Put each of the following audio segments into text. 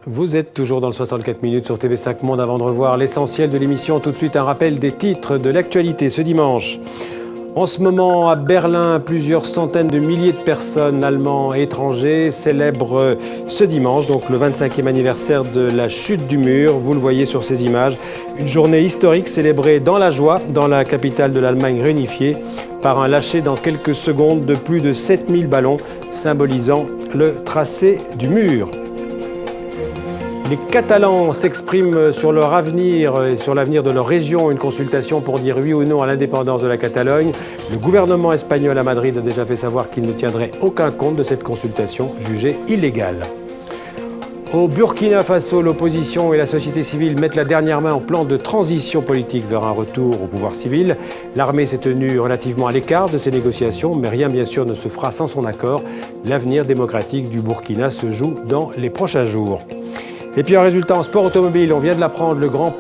Vous êtes toujours dans le 64 minutes sur TV5 Monde. Avant de revoir l'essentiel de l'émission, tout de suite un rappel des titres de l'actualité ce dimanche. En ce moment, à Berlin, plusieurs centaines de milliers de personnes, Allemands et étrangers, célèbrent ce dimanche, donc le 25e anniversaire de la chute du mur. Vous le voyez sur ces images. Une journée historique célébrée dans la joie, dans la capitale de l'Allemagne réunifiée, par un lâcher dans quelques secondes de plus de 7000 ballons, symbolisant le tracé du mur. Les Catalans s'expriment sur leur avenir et sur l'avenir de leur région. Une consultation pour dire oui ou non à l'indépendance de la Catalogne. Le gouvernement espagnol à Madrid a déjà fait savoir qu'il ne tiendrait aucun compte de cette consultation jugée illégale. Au Burkina Faso, l'opposition et la société civile mettent la dernière main au plan de transition politique vers un retour au pouvoir civil. L'armée s'est tenue relativement à l'écart de ces négociations, mais rien bien sûr ne se fera sans son accord. L'avenir démocratique du Burkina se joue dans les prochains jours. Et puis un résultat en sport automobile, on vient de l'apprendre, le Grand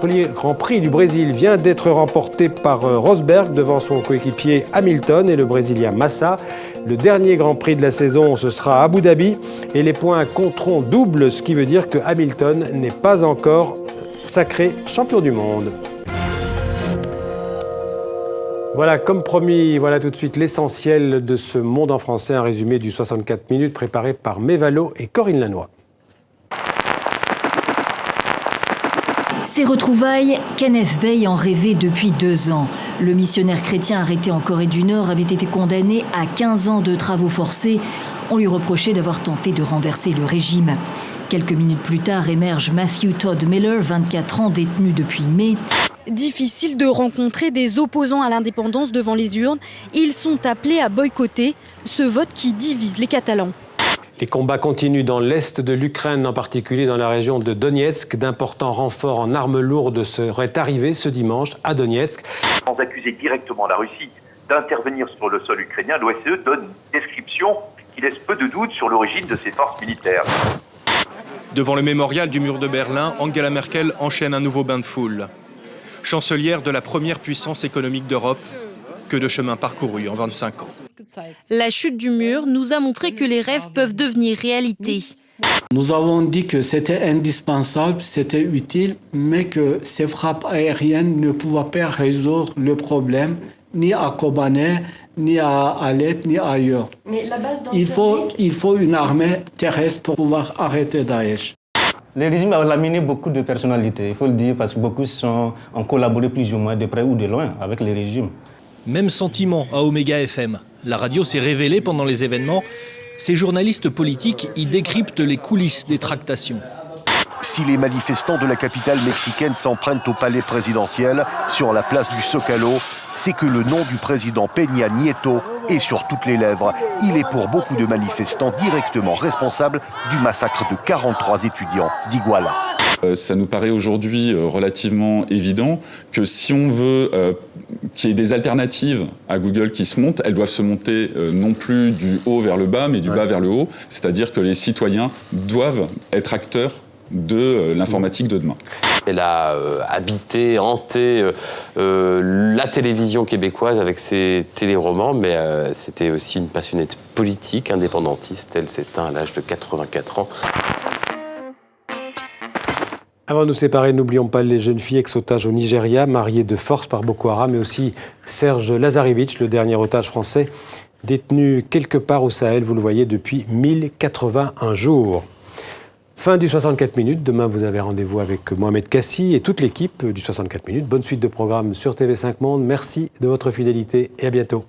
Prix du Brésil vient d'être remporté par Rosberg devant son coéquipier Hamilton et le Brésilien Massa. Le dernier Grand Prix de la saison, ce sera à Abu Dhabi et les points compteront double, ce qui veut dire que Hamilton n'est pas encore sacré champion du monde. Voilà, comme promis, voilà tout de suite l'essentiel de ce Monde en français, un résumé du 64 minutes préparé par Mévalo et Corinne Lannoy. Ces retrouvailles, Kenneth Bey en rêvait depuis 2 ans. Le missionnaire chrétien arrêté en Corée du Nord avait été condamné à 15 ans de travaux forcés. On lui reprochait d'avoir tenté de renverser le régime. Quelques minutes plus tard émerge Matthew Todd Miller, 24 ans, détenu depuis mai. Difficile de rencontrer des opposants à l'indépendance devant les urnes. Ils sont appelés à boycotter ce vote qui divise les Catalans. Les combats continuent dans l'est de l'Ukraine, en particulier dans la région de Donetsk. D'importants renforts en armes lourdes seraient arrivés ce dimanche à Donetsk. Sans accuser directement la Russie d'intervenir sur le sol ukrainien, l'OSCE donne une description qui laisse peu de doute sur l'origine de ces forces militaires. Devant le mémorial du mur de Berlin, Angela Merkel enchaîne un nouveau bain de foule. Chancelière de la première puissance économique d'Europe, que de chemin parcouru en 25 ans. La chute du mur nous a montré que les rêves peuvent devenir réalité. Nous avons dit que c'était indispensable, c'était utile, mais que ces frappes aériennes ne pouvaient pas résoudre le problème, ni à Kobané, ni à Alep, ni ailleurs. Mais la base il faut une armée terrestre pour pouvoir arrêter Daesh. Le régime a laminé beaucoup de personnalités, il faut le dire, parce que beaucoup ont collaboré plus ou moins de près ou de loin avec le régime. Même sentiment à Omega FM. La radio s'est révélée pendant les événements. Ces journalistes politiques y décryptent les coulisses des tractations. Si les manifestants de la capitale mexicaine s'en prennent au palais présidentiel, sur la place du Zócalo, c'est que le nom du président Peña Nieto est sur toutes les lèvres. Il est pour beaucoup de manifestants directement responsable du massacre de 43 étudiants d'Iguala. Ça nous paraît aujourd'hui relativement évident que si on veut qu'il y ait des alternatives à Google qui se montent, elles doivent se monter non plus du haut vers le bas, mais du bas vers le haut. C'est-à-dire que les citoyens doivent être acteurs de l'informatique de demain. Elle a habité, hanté la télévision québécoise avec ses téléromans, mais c'était aussi une passionnée de politique, indépendantiste. Elle s'éteint à l'âge de 84 ans. Avant de nous séparer, n'oublions pas les jeunes filles ex-otages au Nigeria, mariées de force par Boko Haram, mais aussi Serge Lazarevitch, le dernier otage français, détenu quelque part au Sahel, vous le voyez, depuis 1081 jours. Fin du 64 minutes. Demain, vous avez rendez-vous avec Mohamed Kassi et toute l'équipe du 64 minutes. Bonne suite de programmes sur TV5 Monde. Merci de votre fidélité et à bientôt.